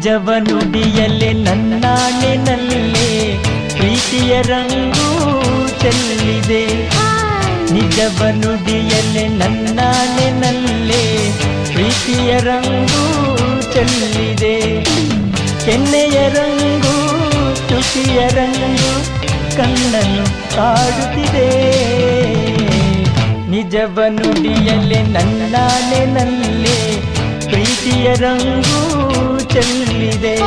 ನಿಜವ ನುಡಿಯಲೆ ನನ್ನಾಣೆನಲ್ಲೇ ಪ್ರೀತಿಯ ರಂಗು ಚೆಲ್ಲಿದೆ. ನಿಜವ ನುಡಿಯಲೆ ನನ್ನಾಣೆನಲ್ಲೇ ಪ್ರೀತಿಯ ರಂಗು ಚೆಲ್ಲಿದೆ. ಕೆನ್ನೆಯ ರಂಗು ತುಟಿಯ ರಂಗು ಕಣ್ಣನ್ನು ಕಾಡುತ್ತಿದೆ. ನಿಜವ ನುಡಿಯಲೆ ನನ್ನಾಣೆನಲ್ಲೇ ಪ್ರೀತಿಯ ರಂಗು ಚೆಲ್ಲಿದೆ.